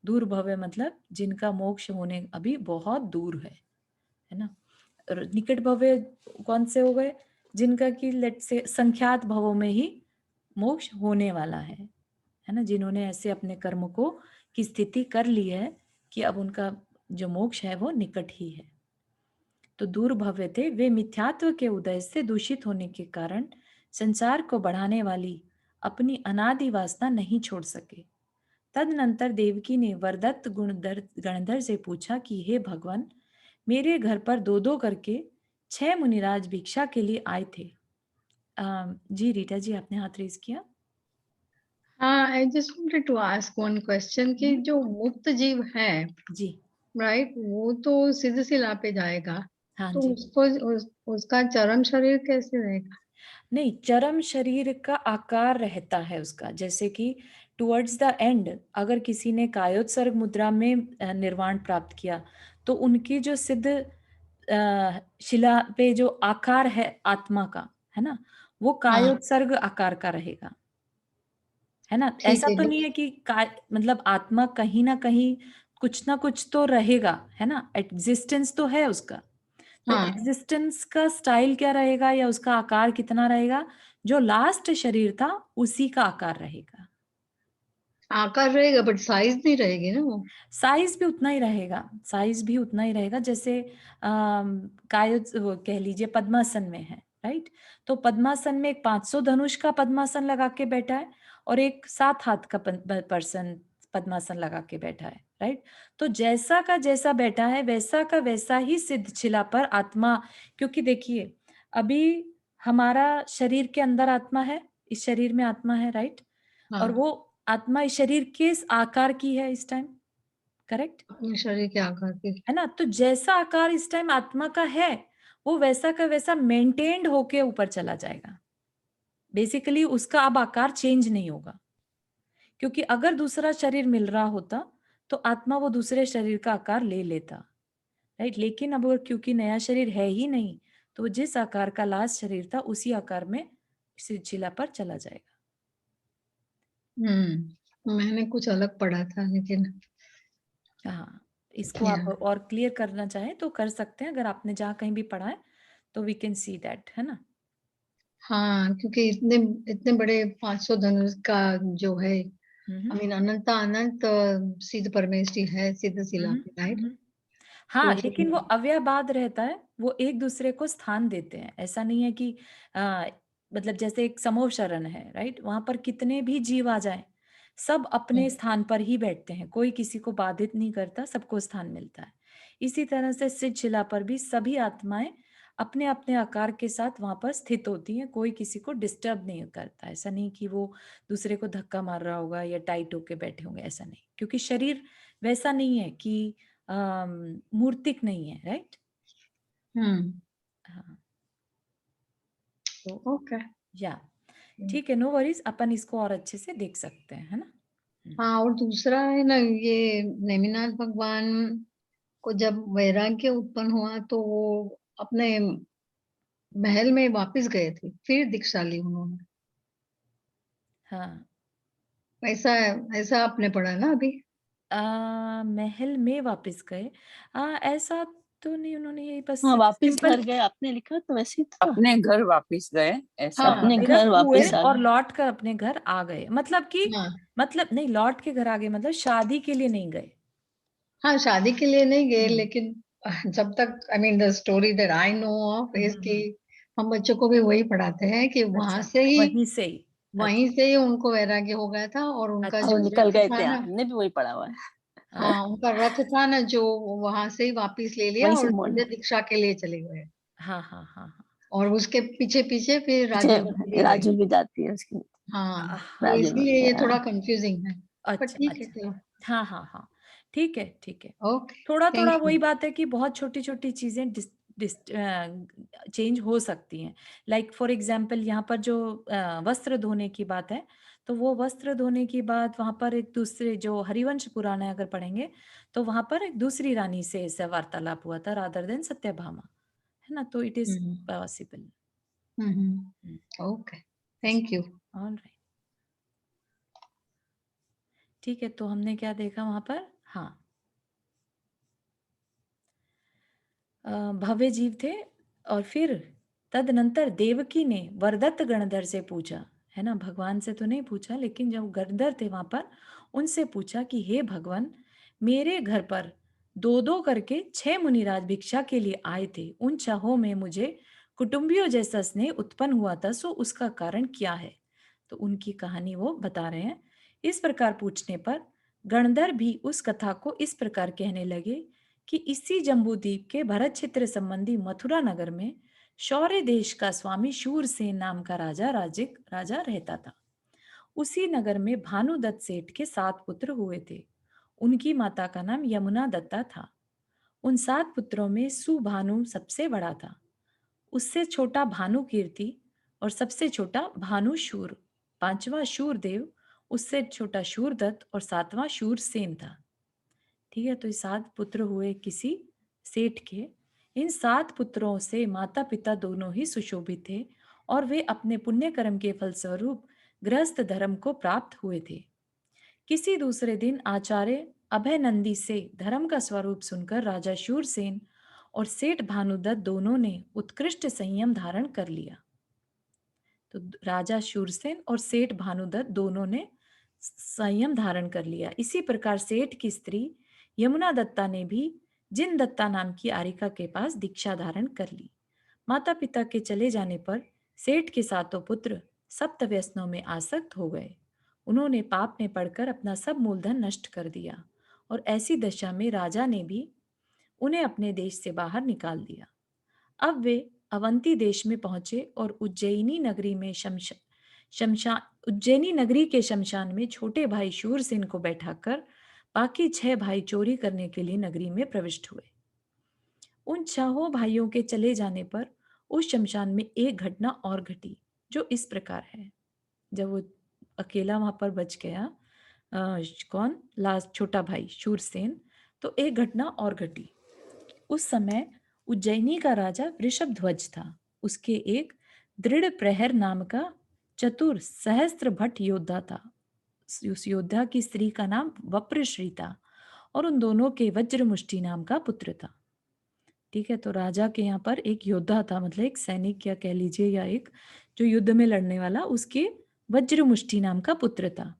दूर भव्य मतलब जिनका मोक्ष होने अभी बहुत दूर है ना। और निकट भव्य कौन से हो गए? जिनका कि लेट से संख्यात भवों में ही मोक्ष होने वाला है ना। जिन्होंने ऐसे अपने कर्म को की स्थिति कर ली है कि अब उनका जो मोक्ष है वो निकट ही है। तो दूर भव्य थे वे मिथ्यात्व के उदय से दूषित होने के कारण संसार को बढ़ाने वाली अपनी अनादि वासना नहीं छोड़ सके। तदनंतर देवकी ने वरदत्त गणधर से पूछा कि हे भगवान, मेरे घर पर दो दो करके 6 मुनिराज भिक्षा के लिए आए थे। जी रीटा जी, आपने हाथ रेज किया। हाँ, I just wanted to ask one question कि जो मुक्त जीव है, जी। राइट, वो तो सिद्ध शिला पे जाएगा, हाँ तो जी। उसको उसका चरम शरीर कैसे रहेगा? नहीं, चरम शरीर का आकार रहता है उसका, जैसे कि टुवर्ड्स द एंड अगर किसी ने कायोत्सर्ग मुद्रा में निर्वाण प्राप्त किया, तो उनकी जो सिद्ध शिला पे जो आकार है आत्मा का, है ना, वो हाँ, कायोत्सर्ग आकार का रहेगा, है ना। ठीक ऐसा है, तो नहीं है कि मतलब आत्मा कहीं ना कहीं कुछ ना कुछ तो रहेगा, है ना, एग्जिस्टेंस तो है उसका। तो हाँ, एग्जिस्टेंस का स्टाइल क्या रहेगा या उसका आकार कितना रहेगा, जो लास्ट शरीर था उसी का आकार रहेगा। आकार रहेगा बट साइज नहीं रहेगी ना वो। साइज भी उतना ही रहेगा, साइज भी उतना ही रहेगा, जैसे वो कह लीजिए पद्मासन में है, राइट। तो पद्मासन में एक 500 धनुष का पद्मासन लगा के बैठा है, और एक 7 हाथ का पर्सन पद्मासन लगा के बैठा है, राइट। तो जैसा का जैसा बैठा है वैसा का वैसा ही सिद्ध शिला पर आत्मा, क्योंकि देखिए अभी हमारा शरीर के अंदर आत्मा है, इस शरीर में आत्मा है, राइट। और हाँ, वो आत्मा इस शरीर किस आकार की है इस टाइम, करेक्ट, अपने शरीर के आकार की। है ना। तो जैसा आकार इस टाइम आत्मा का है, वो वैसा का वैसा मेंटेन्ड होके ऊपर चला जाएगा। बेसिकली उसका अब आकार चेंज नहीं होगा, क्योंकि अगर दूसरा शरीर मिल रहा होता तो आत्मा वो दूसरे शरीर का आकार ले लेता, राइट। लेकिन अब वो क्योंकि नया शरीर है ही नहीं, तो वो जिस आकार का लास्ट शरीर था उसी आकार में शिला पर चला जाएगा। मैंने कुछ अलग पढ़ा था लेकिन। हाँ, इसको या आप और क्लियर करना चाहें तो कर सकते हैं, अगर आपने जहाँ कहीं भी पढ़ा है तो वी कैन सी दैट, है ना। हाँ, क्योंकि इतने इतने बड़े 500 धनुष का जो है, हम्म आई मीन अनंत अनंत सिद्ध परमेष्टि है सिद्ध शिला हम्म पे, राइट? हम्म। हाँ, तो फिर लेकिन वो अव्ययबाद रहता है, वो एक दूसरे को स्थान देते हैं। ऐसा नहीं है कि आ, मतलब जैसे एक समूह शरण है, राइट, वहां पर कितने भी जीव आ जाएं, सब अपने स्थान पर ही बैठते हैं, कोई किसी को बाधित नहीं करता, सबको स्थान मिलता है। इसी तरह से सिद्ध शिला पर भी सभी आत्माएं अपने अपने आकार के साथ वहां पर स्थित होती हैं, कोई किसी को डिस्टर्ब नहीं करता। ऐसा नहीं कि वो दूसरे को धक्का मार रहा होगा या टाइट होके बैठे होंगे, ऐसा नहीं, क्योंकि शरीर वैसा नहीं है कि मूर्तिक नहीं है, राइट। हम्म, हाँ, तो ओके। या ठीक है, नो वरीज, अपन इसको और अच्छे से देख सकते हैं, है ना। हाँ, और दूसरा है ना, ये नेमिनाथ भगवान को जब वैराग्य उत्पन्न हुआ तो वो अपने महल में वापस गए थे, फिर दीक्षा ली उन्होंने। हाँ, ऐसा ऐसा आपने पढ़ा ना अभी? महल में वापस गए, ऐसा तो नहीं, उन्होंने यही बस हाँ, वापिस सिंपल, घर गए, आपने लिखा तो वैसे ही था। अपने घर वापिस गए, ऐसा। हाँ, अपने घर विरक्त हुए वापिस आ और गए। लौट कर अपने घर आ गए, मतलब कि, हाँ, मतलब नहीं, लौट के घर आ गए मतलब शादी के लिए नहीं गए। हाँ, शादी के लिए नहीं गए, हम्म लेकिन जब तक, I mean the story that I know of hmm is hmm, कि हम्म। हम बच्चों को भी वही पढ़ाते हैं कि अच्छा, वहीं से ही। वहीं से ही उनको वैराग्य हो गया था, और उनका अच्छा और जो अच्छा निकल रथ गए था थे, ना, हमने भी वही पढ़ा हुआ है। हाँ, उनका रथ था ना जो, वहां से ही वापिस ले लिया वहीं से और मोड़, सीधे दीक्षा के लिए चले गए। हाँ हाँ हाँ हाँ। और उसके पीछे पीछे फिर पीछे राज्यवती भी गए। राजू भी जाती है उसकी। हाँ, तो हाँ, इसलिए ये राजू। थोड़ा कंफ्यूजिंग है। पर अच्छा ठीक है, अच्छा, चलो। हाँ हाँ हाँ, ठीक है ठीक है। ओके, थोड़ा थोड़ा थैंक यू। वही बात है कि बहुत छोटी छोटी चीजें चेंज हो सकती हैं। लाइक फॉर एग्जाम्पल यहाँ पर जो वस्त्र धोने की बात है, तो वो वस्त्र धोने की बात वहां पर एक दूसरे जो हरिवंश पुराण है अगर पढ़ेंगे, तो वहां पर एक दूसरी रानी से ऐसा वार्तालाप हुआ था रादर देन सत्यभामा, है ना। तो it is hmm, possible. Okay, thank you. All right, ठीक है। तो हमने क्या देखा वहां पर, हाँ, भव्य जीव थे। और फिर तदनंतर देवकी ने वरदत्त गणधर से पूछा, है ना, भगवान से तो नहीं पूछा, लेकिन जब गणधर थे वहां पर उनसे पूछा कि हे भगवान, मेरे घर पर दो दो करके 6 मुनिराज भिक्षा के लिए आए थे, उन छहों में मुझे कुटुंबियों जैसा स्नेह उत्पन्न हुआ था, सो उसका कारण क्या है। तो उनकी कहानी वो बता रहे हैं। इस प्रकार पूछने पर गणधर भी उस कथा को इस प्रकार कहने लगे कि इसी जम्बूद्वीप के भरत क्षेत्र संबंधी मथुरा नगर में शौर्य देश का स्वामी शूरसेन नाम का राजा रहता था। उसी नगर में भानुदत्त सेठ के 7 पुत्र हुए थे। उनकी माता का नाम यमुना दत्ता था। उन 7 पुत्रों में सुभानु सबसे बड़ा था, उससे छोटा भानु कीर्ति और सबसे छोटा भानु शूर, 5वां शूरदेव, उससे छोटा शूरदत्त और 7वां शूरसेन था। ठीक है, तो ये 7 पुत्र हुए किसी सेठ के। इन 7 पुत्रों से माता पिता दोनों ही सुशोभित थे और वे अपने पुण्य कर्म के फलस्वरूप गृहस्थ धर्म को प्राप्त हुए थे। किसी दूसरे दिन आचार्य अभयनंदी से धर्म का स्वरूप सुनकर राजा शूरसेन और सेठ भानुदत्त दोनों ने उत्कृष्ट संयम धारण कर लिया। तो राजा शूरसेन और सेठ भानुदत्त दोनों ने संयम धारण कर लिया। इसी प्रकार सेठ की स्त्री यमुना दत्ता ने भी जिन दत्ता नाम की आरिका के पास दीक्षा धारण कर ली। माता पिता के चले जाने पर सेठ के 7 पुत्र सप्त व्यसनों में आसक्त हो गए। उन्होंने पाप में पड़कर अपना सब मूलधन नष्ट कर दिया और ऐसी दशा में राजा ने भी उन्हें अपने देश से बाहर निकाल दिया। अब वे अवंती देश में पहुंचे और उज्जैनी नगरी के शमशान में छोटे भाई शूरसेन को बैठाकर बाकी 6 भाई चोरी करने के लिए नगरी में प्रविष्ट हुए। उन 6 भाइयों के चले जाने पर उस शमशान में एक घटना और घटी, जो इस प्रकार है। जब वो अकेला वहां पर बच गया, कौन, लास्ट छोटा भाई शूरसेन, तो एक घटना और घटी। उस समय उज्जैनी का राजा वृषभध्वज था। उसके एक दृढ़ प्रहर नाम का चतुर सहस्त्र भट्ट योद्धा था। उस योद्धा की स्त्री का नाम वप्रश्री था और उन दोनों के वज्रमुष्टि नाम का पुत्र था। ठीक है, तो राजा के यहाँ पर एक योद्धा था, मतलब एक सैनिक या कह लीजिए, या एक जो युद्ध में लड़ने वाला, उसके वज्रमुष्टि नाम का पुत्र था।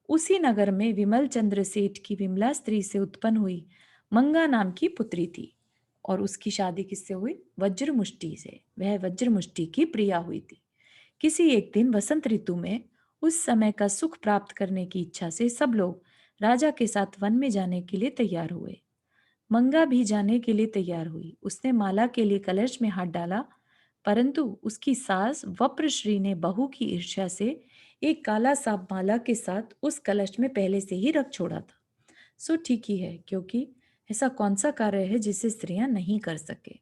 उसी नगर में विमल चंद्र सेठ की विमला स्त्री से उत्पन्न हुई मंगा नाम की पुत्री थी और उसकी शादी किससे हुई? वज्रमुष्टि से। वह वज्रमुष्टि की प्रिया हुई थी। किसी एक दिन वसंत ऋतु में उस समय का सुख प्राप्त करने की इच्छा से सब लोग राजा के साथ वन में जाने के लिए तैयार हुए। मंगा भी जाने के लिए तैयार हुई। उसने माला के लिए कलश में हाथ डाला, परंतु उसकी सास वप्रश्री ने बहू की ईर्ष्या से एक काला सांप माला के साथ उस कलश में पहले से ही रख छोड़ा था। सो ठीक ही है, क्योंकि ऐसा कौन सा कार्य है जिसे स्त्रियां नहीं कर सके।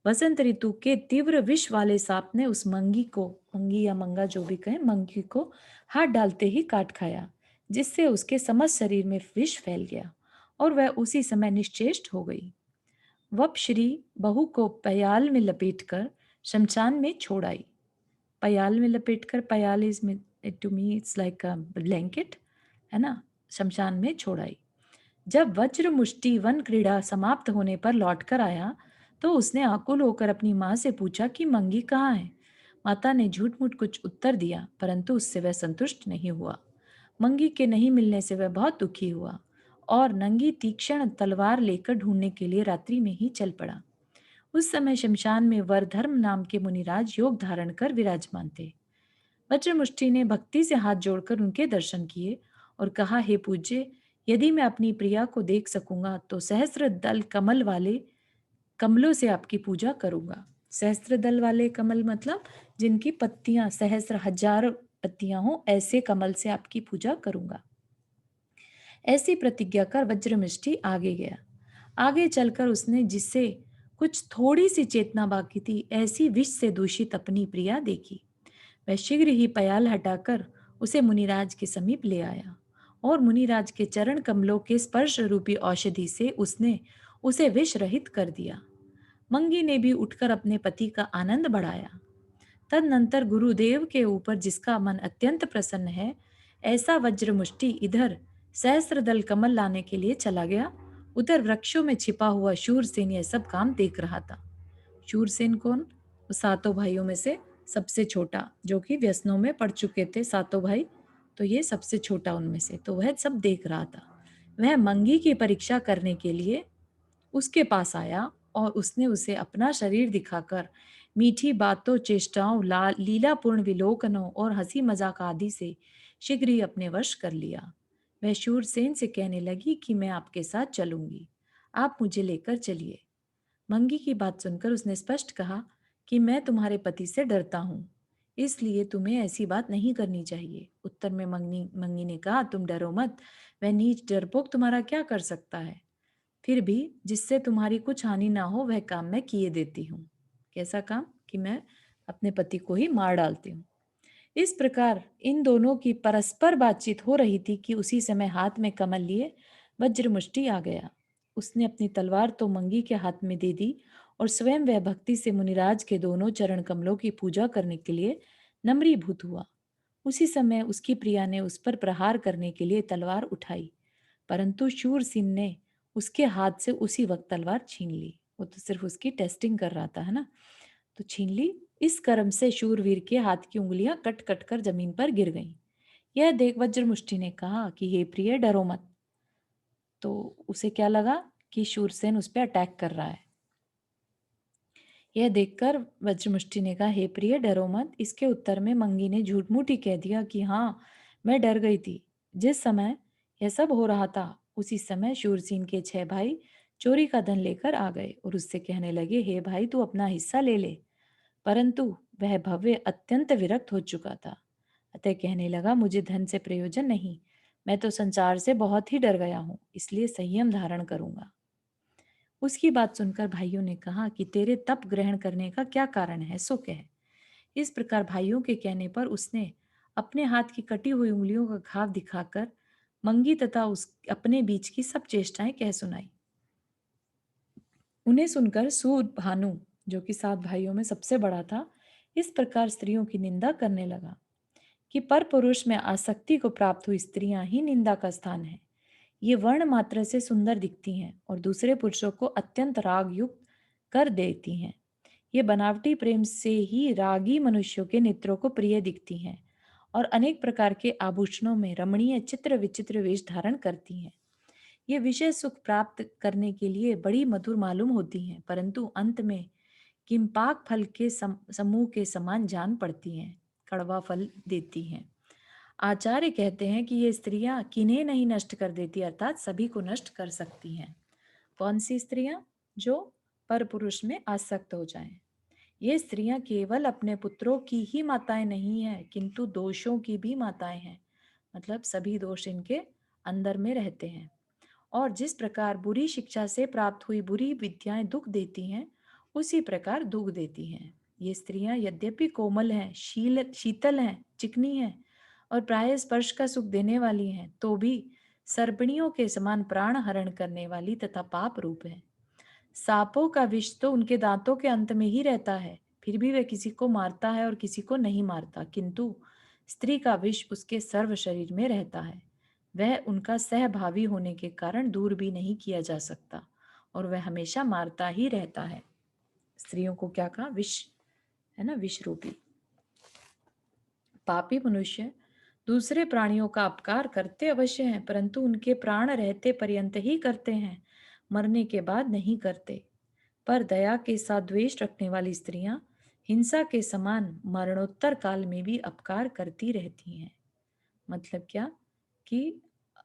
वसंत ऋतु के तीव्र विष वाले सांप ने उस मंगी या मंगा जो भी कहें, मंगी को हाथ डालते ही काट खाया, जिससे उसके समस्त शरीर में विष फैल गया और वह उसी समय निश्चेष्ट हो गई। वपश्री बहू को पयाल में लपेटकर शमशान में छोड़ आई। पयाल में लपेटकर, पयाल is to me it's like a blanket, है ना, शमशान में छोड़ आई। जब वज्र मुष्टि वन क्रीड़ा समाप्त होने पर लौटकर आया तो उसने आकुल होकर अपनी माँ से पूछा कि मंगी कहाँ है। माता ने झूठ मूठ कुछ उत्तर दिया, परंतु उससे वह संतुष्ट नहीं हुआ। मंगी के नहीं मिलने से वह बहुत दुखी हुआ और नंगी तीक्ष्ण तलवार लेकर ढूंढने के लिए रात्रि में ही चल पड़ा। उस समय शमशान में वरधर्म नाम के मुनिराज योग धारण कर विराजमान थे। वज्रमुष्टि ने भक्ति से हाथ जोड़कर उनके दर्शन किए और कहा, हे पूज्य, यदि मैं अपनी प्रिया को देख सकूंगा तो सहस्त्र दल कमल वाले कमलों से आपकी पूजा करूंगा। सहस्त्र दल वाले कमल मतलब जिनकी पत्तियां सहस्त्र हजार पत्तियां हो, ऐसे कमल से आपकी पूजा करूंगा। ऐसी प्रतिज्ञा कर वज्रमुष्टि आगे गया। आगे चलकर उसने जिससे कुछ थोड़ी सी चेतना बाकी थी, ऐसी विष से दूषित अपनी प्रिया देखी। वह शीघ्र ही पयाल हटाकर उसे मुनिराज के समीप ले आया और मुनिराज के चरण कमलों के स्पर्श रूपी औषधि से उसने उसे विष रहित कर दिया। मंगी ने भी उठकर अपने पति का आनंद बढ़ाया। तदनंतर गुरुदेव के ऊपर जिसका मन अत्यंत प्रसन्न है, ऐसा वज्रमुष्टि इधर सहस्त्रदल कमल लाने के लिए चला गया। उधर वृक्षों में छिपा हुआ शूरसेन यह सब काम देख रहा था। शूरसेन कौन? 7 भाइयों में से सबसे छोटा, जो कि व्यसनों में पड़ चुके थे 7 भाई, तो ये सबसे छोटा उनमें से, तो वह सब देख रहा था। वह मंगी की परीक्षा करने के लिए उसके पास आया और उसने उसे अपना शरीर दिखाकर मीठी बातों, चेष्टाओं, लीलापूर्ण विलोकनों और हंसी मजाक आदि से शीघ्र ही अपने वश कर लिया। वह शूरसेन से कहने लगी कि मैं आपके साथ चलूंगी, आप मुझे लेकर चलिए। मंगी की बात सुनकर उसने स्पष्ट कहा कि मैं तुम्हारे पति से डरता हूँ, इसलिए तुम्हें ऐसी बात नहीं करनी चाहिए। उत्तर में मंगी ने कहा, तुम डरो मत, वह नीच डरपोक तुम्हारा क्या कर सकता है? फिर भी जिससे तुम्हारी कुछ हानि ना हो वह काम मैं किए देती हूँ। कैसा काम? कि मैं अपने पति को ही मार डालती हूँ। इस प्रकार इन दोनों की परस्पर बातचीत हो रही थी कि उसी समय हाथ में कमल लिए वज्रमुष्टि आ गया। उसने अपनी तलवार तो मंगी के हाथ में दे दी और स्वयं वह भक्ति से मुनिराज के दोनों चरण कमलों की पूजा करने के लिए नम्रीभूत हुआ। उसी समय उसकी प्रिया ने उस पर प्रहार करने के लिए तलवार उठाई, परंतु शूरसेन ने उसके हाथ से उसी वक्त तलवार छीन ली। वो तो सिर्फ उसकी टेस्टिंग कर रहा था, है ना? तो छीन ली। इस कर्म से शूरवीर के हाथ की उंगलियां कट कट कर जमीन पर गिर गईं। यह देख वज्रमुष्टि ने कहा कि हे प्रिय, डरो मत। तो उसे क्या लगा कि शूरसेन उस पर अटैक कर रहा है। यह देखकर वज्रमुष्टि ने कहा, हे प्रिय, डरो मत। इसके उत्तर में मंगी ने झूठ मूठ ही कह दिया कि हाँ, मैं डर गई थी। जिस समय यह सब हो रहा था उसी समय शूरसेन के 6 भाई चोरी का धन लेकर आ गए और उससे कहने लगे, हे भाई, तू अपना हिस्सा ले ले। परंतु वह भव्य अत्यंत विरक्त हो चुका था, अतः कहने लगा, मुझे धन से प्रयोजन नहीं, मैं तो संसार से बहुत ही डर गया हूँ, इसलिए संयम धारण करूंगा। उसकी बात सुनकर भाइयों ने कहा कि तेरे तप ग्रहण करने का क्या कारण है, सो कह। इस प्रकार भाइयों के कहने पर उसने अपने हाथ की कटी हुई उंगलियों का घाव दिखाकर मंगी तथा उस अपने बीच की सब चेष्टाएं कह सुनाई। उन्हें सुनकर सूर भानु, जो कि 7 भाइयों में सबसे बड़ा था, इस प्रकार स्त्रियों की निंदा करने लगा कि पर पुरुष में आसक्ति को प्राप्त हुई स्त्रियां ही निंदा का स्थान है। ये वर्ण मात्र से सुंदर दिखती हैं और दूसरे पुरुषों को अत्यंत राग युक्त कर देती हैं। ये बनावटी प्रेम से ही रागी मनुष्यों के नेत्रों को प्रिय दिखती हैं और अनेक प्रकार के आभूषणों में रमणीय चित्र विचित्र वेश धारण करती हैं। ये विषय सुख प्राप्त करने के लिए बड़ी मधुर मालूम होती हैं, परंतु अंत में किम्पाक फल के समूह के समान जान पड़ती हैं, कड़वा फल देती हैं। आचार्य कहते हैं कि ये स्त्रियां किन्हें नहीं नष्ट कर देती, अर्थात सभी को नष्ट कर सकती हैं। कौन सी स्त्रियां? जो पर पुरुष में आसक्त हो जाएं। ये स्त्रियां केवल अपने पुत्रों की ही माताएं नहीं हैं, किंतु दोषों की भी माताएं हैं। मतलब सभी दोष इनके अंदर में रहते हैं। और जिस प्रकार बुरी शिक्षा से प्राप्त हुई बुरी विद्याएं दुख देती हैं, उसी प्रकार दुख देती हैं। ये स्त्रियां यद्यपि कोमल हैं, शीतल हैं, चिकनी हैं और प्राय स्पर्श का सुख देने वाली हैं, तो भी सर्पणियों के समान प्राण हरण करने वाली तथा पाप रूप है। सांपों का विष तो उनके दांतों के अंत में ही रहता है, फिर भी वह किसी को मारता है और किसी को नहीं मारता, किंतु स्त्री का विष उसके सर्व शरीर में रहता है। वह उनका सहभावी होने के कारण दूर भी नहीं किया जा सकता और वह हमेशा मारता ही रहता है। स्त्रियों को क्या कहा? विष, है ना, विष रूपी। पापी मनुष्य दूसरे प्राणियों का अपकार करते अवश्य हैं, परंतु उनके प्राण रहते पर्यंत ही करते हैं, मरने के बाद नहीं करते। पर दया के साथ द्वेष रखने वाली स्त्रियां हिंसा के समान मरणोत्तर काल में भी अपकार करती रहती हैं। मतलब क्या? कि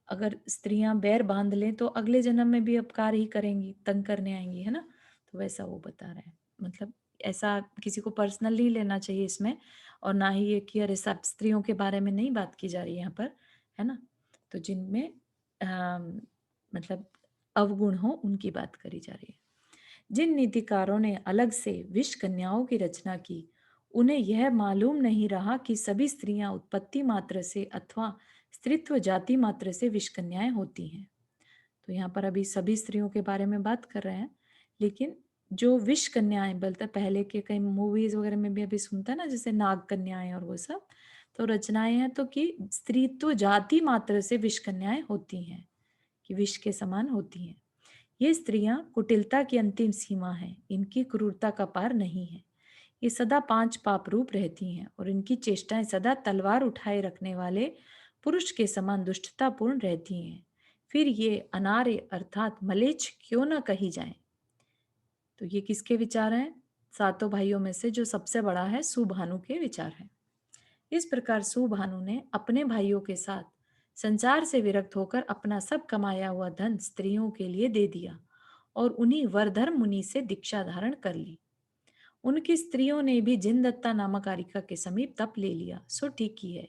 अगर स्त्रियां बैर बांध लें तो अगले जन्म में भी अपकार ही करेंगी, तंग करने आएंगी, है ना? तो वैसा वो बता रहे हैं। मतलब ऐसा किसी को पर्सनल नहीं लेना चाहिए इसमें, और ना ही ये कि अरे सब स्त्रियों के बारे में नहीं बात की जा रही है यहाँ पर, है ना? तो जिनमें मतलब अवगुण हो उनकी बात करी जा रही है। जिन नीतिकारों ने अलग से विष कन्याओं की रचना की, उन्हें यह मालूम नहीं रहा कि सभी स्त्रियां उत्पत्ति मात्र से अथवा स्त्रीत्व जाति मात्र से विष कन्याएं होती हैं। तो यहाँ पर अभी सभी स्त्रियों के बारे में बात कर रहे हैं, लेकिन जो विष कन्याएं बोलते, पहले के कई मूवीज वगैरह में भी अभी सुनता है ना, जैसे नाग कन्याएं और वो सब, तो रचनाएं हैं तो कि स्त्रीत्व जाति मात्र से विष कन्याएं होती हैं, कि विष के समान होती हैं। ये स्त्रियां कुटिलता की अंतिम सीमा है, इनकी क्रूरता का पार नहीं है। ये सदा 5 पाप रूप रहती हैं और इनकी चेष्टाएं सदा तलवार उठाए रखने वाले पुरुष के समान दुष्टतापूर्ण रहती हैं। फिर ये अनार्य अर्थात मलेच्छ क्यों न कही जाए। तो ये किसके विचार हैं? सातों भाइयों में से जो सबसे बड़ा है सुभानु के विचार हैं। इस प्रकार सुभानु ने अपने भाइयों के साथ संसार से विरक्त होकर अपना सब कमाया हुआ धन स्त्रियों के लिए दे दिया और उन्हीं वरधर्म मुनि से दीक्षा धारण कर ली। उनकी स्त्रियों ने भी जिनदत्ता नामक कारिका के समीप तप ले लिया, सो ठीक ही है,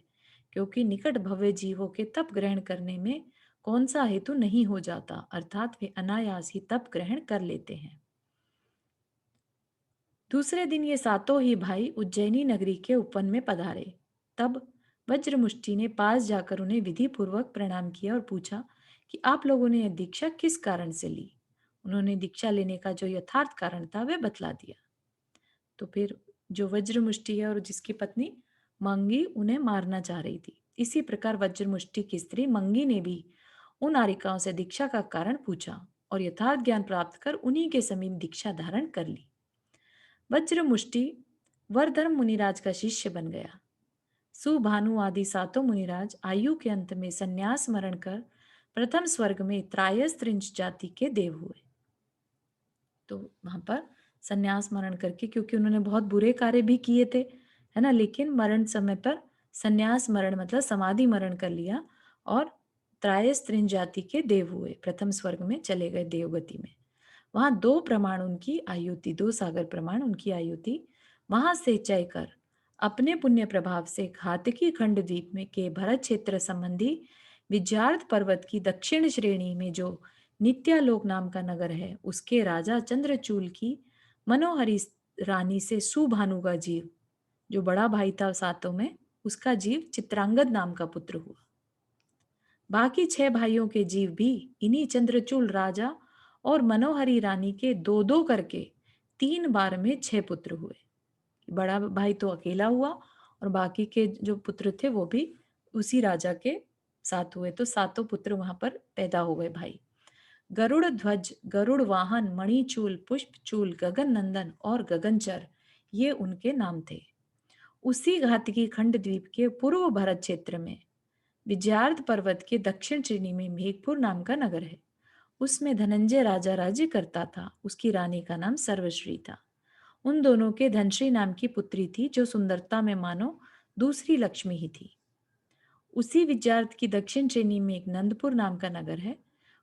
क्योंकि निकट भव्य जीवों के तप ग्रहण करने में कौन सा हेतु नहीं हो जाता, अर्थात वे अनायास ही तप ग्रहण कर लेते हैं। दूसरे दिन ये सातों ही भाई उज्जैनी नगरी के उपवन में पधारे। तब वज्रमुष्टि ने पास जाकर उन्हें विधि पूर्वक प्रणाम किया और पूछा कि आप लोगों ने यह दीक्षा किस कारण से ली। उन्होंने दीक्षा लेने का जो यथार्थ कारण था वह बतला दिया। तो फिर जो वज्रमुष्टि है और जिसकी पत्नी मंगी उन्हें मारना चाह रही थी, इसी प्रकार वज्रमुष्टि की स्त्री मंगी ने भी उन आरिकाओं से दीक्षा का कारण पूछा और यथार्थ ज्ञान प्राप्त कर उन्हीं के समीप दीक्षा धारण कर ली। वज्रमुष्टि वरधर्म मुनिराज का शिष्य बन गया। सुभानु आदि सातों मुनिराज आयु के अंत में संन्यास मरण कर प्रथम स्वर्ग में त्रायस्त्रिंश जाति के देव हुए। तो वहां पर संन्यास मरण करके, क्योंकि उन्होंने बहुत बुरे कार्य भी किए थे, है ना, लेकिन मरण समय पर संन्यास मरण मतलब समाधि मरण कर लिया और त्रायस्त्रिंश जाति के देव हुए, प्रथम स्वर्ग में चले गए देवगति में। वहां 2 प्रमाण उनकी आयु थी, 2 सागर प्रमाण उनकी आयु थी। वहां से चयकर अपने पुण्य प्रभाव से घातकी खंड द्वीप में के भरत क्षेत्र संबंधी विद्यार्थ पर्वत की दक्षिण श्रेणी में जो नित्यालोक नाम का नगर है, उसके राजा चंद्रचूल की मनोहरी रानी से सुभानु का जीव, जो बड़ा भाई था सातों में, उसका जीव चित्रांगद नाम का पुत्र हुआ। बाकी 6 भाइयों के जीव भी इन्हीं चंद्रचूल राजा और मनोहरी रानी के 2-2 करके 3 बार में 6 पुत्र हुए। बड़ा भाई तो अकेला हुआ और बाकी के जो पुत्र थे वो भी उसी राजा के साथ हुए, तो सातों पुत्र वहां पर पैदा हो गए भाई। गरुड़ ध्वज, गरुड़ वाहन, मणिचूल, पुष्पचूल, गगन नंदन और गगनचर, ये उनके नाम थे। उसी घातकी खंड द्वीप के पूर्व भरत क्षेत्र में विजयार्थ पर्वत के दक्षिण श्रेणी में मेघपुर नाम का नगर है। उसमें धनंजय राजा राज्य करता था। उसकी रानी का नाम सर्वश्री था। उन दोनों के धनश्री नाम की पुत्री थी, जो सुंदरता में मानो दूसरी लक्ष्मी ही थी। उसी विजयार्थ की दक्षिण श्रेणी में एक नंदपुर नाम का नगर है।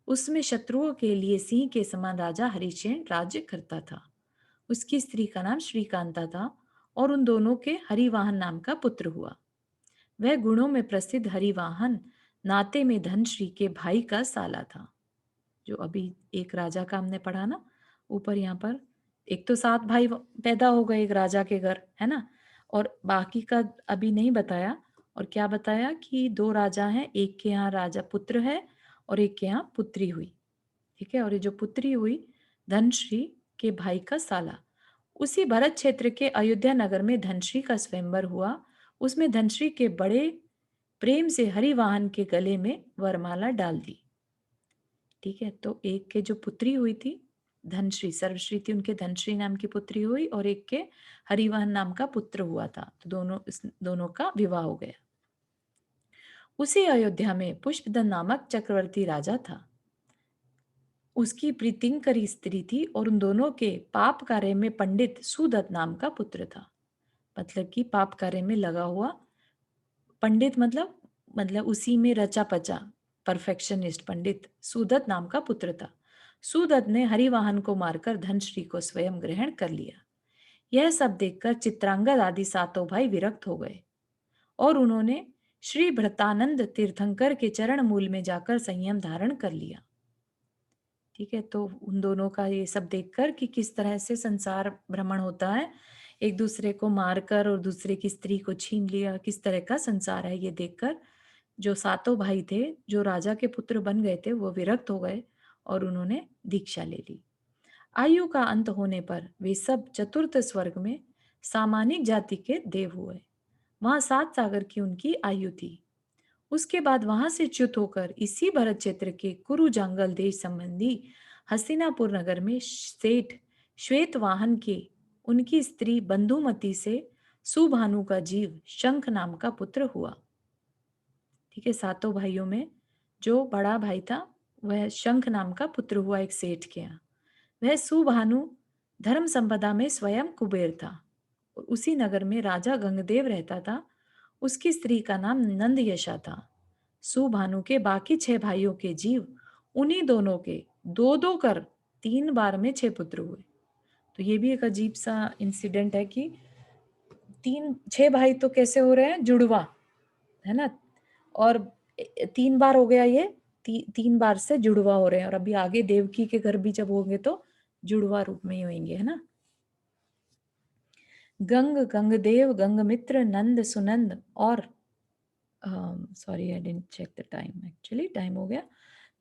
उसमें शत्रुओं के लिए सिंह के समान राजा हरिसेन राज्य करता था। उसकी स्त्री का नाम श्रीकांता था और उन दोनों के हरिवाहन नाम का पुत्र हुआ। वह गुणों में प्रसिद्ध हरिवाहन नाते में धनश्री के भाई का साला था। जो अभी एक राजा का हमने पढ़ा ना ऊपर, यहाँ पर एक तो 7 भाई पैदा हो गए एक राजा के घर, है ना, और बाकी का अभी नहीं बताया। और क्या बताया कि 2 राजा हैं, एक के यहाँ राजा पुत्र है और एक के यहाँ पुत्री हुई। ठीक है, और ये जो पुत्री हुई धनश्री के भाई का साला। उसी भरत क्षेत्र के अयोध्या नगर में धनश्री का स्वयंवर हुआ। उसमें धनश्री के बड़े प्रेम से हरिवाहन के गले में वरमाला डाल दी। ठीक है, तो एक के जो पुत्री हुई थी धनश्री, सर्वश्री थी, उनके धनश्री नाम की पुत्री हुई और एक के हरिवाहन नाम का पुत्र हुआ था। तो दोनों का विवाह हो गया। उसी अयोध्या में पुष्पदन नामक चक्रवर्ती राजा था। उसकी प्रीतिंकरी स्त्री थी और उन दोनों के पाप कार्य में पंडित सुदत्त नाम का पुत्र था। मतलब कि पाप कार्य में लगा हुआ पंडित, मतलब उसी में रचा पचा परफेक्शनिस्ट पंडित सुदत्त नाम का पुत्र था। सुदत्त ने हरिवाहन को मारकर धनश्री को स्वयं ग्रहण कर लिया। यह सब देखकर चित्रांगद आदि सातों भाई विरक्त हो गए और उन्होंने श्री भ्रतानंद तीर्थंकर के चरण मूल में जाकर संयम धारण कर लिया। ठीक है, तो उन दोनों का ये सब देखकर कि किस तरह से संसार भ्रमण होता है, एक दूसरे को मारकर और दूसरे की स्त्री को छीन लिया, किस तरह का संसार है, ये देखकर जो सातों भाई थे जो राजा के पुत्र बन गए थे वो विरक्त हो गए और उन्होंने दीक्षा ले ली। आयु का अंत होने पर वे सब चतुर्थ स्वर्ग में सामानिक जाति के देव हुए। वहां 7 सागर की उनकी आयु थी। उसके बाद वहां से च्युत होकर इसी भरत क्षेत्र के कुरु जंगल देश संबंधी हस्तिनापुर नगर में सेठ श्वेतवाहन के उनकी स्त्री बंधुमती से सुभानु का जीव शंख नाम का पुत्र हुआ। ठीक है, सातों भाइयों में जो बड़ा भाई था वह शंख नाम का पुत्र हुआ एक सेठ के यहाँ। वह सुभानु धर्म संपदा में स्वयं कुबेर था और उसी नगर में राजा गंगदेव रहता था। उसकी स्त्री का नाम नंद यशा था। सुभानु के बाकी 6 भाइयों के जीव उन्हीं दोनों के 2-2 कर 3 बार में 6 पुत्र हुए। तो ये भी एक अजीब सा इंसिडेंट है कि 6 भाई तो कैसे हो रहे हैं, जुड़वा, है ना, और 3 बार हो गया ये, 3 बार से जुड़वा हो रहे हैं, और अभी आगे देवकी के घर भी जब होंगे तो जुड़वा रूप में ही होंगे, है ना। गंग, गंगदेव, गंगमित्र, नंद, सुनंद और sorry I didn't check the time, actually time हो गया।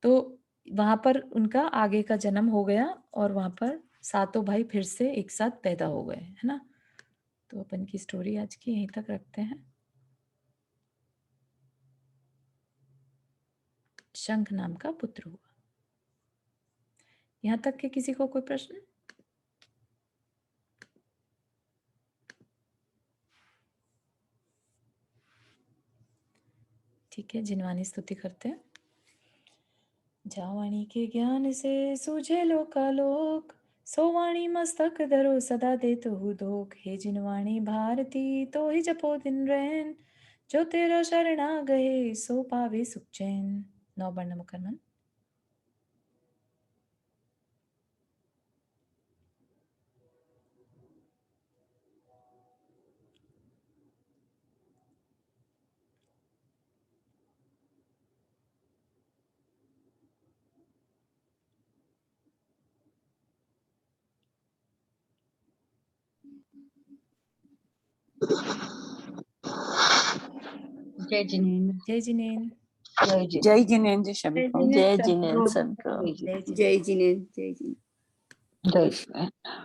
तो वहां पर उनका आगे का जन्म हो गया और वहां पर 7 भाई फिर से एक साथ पैदा हो गए, है ना। तो अपन की स्टोरी आज की यहीं तक रखते हैं। शंख नाम का पुत्र हुआ। यहाँ तक के किसी को कोई प्रश्न? ठीक है, जिनवानी स्तुति करते हैं। जावाणी के ज्ञान से सूझे लोकालोक, सोवाणी मस्तक धरो सदा देत हु दोख। हे जिनवाणी भारती तो ही जपो दिन रैन, जो तेरा शरणा गए सो पावे सुख चैन। 9 वर्ण मुकरमन। जय जिनेन्द्र। जय जिनेन्द्र। जय जिनेन्द्र सबको। जय जिनेन्द्र सबको। जय जिनेन्द्र। जय जिनेन्द्र। जय जिनेन्द्र। जय जिनेन्द्र।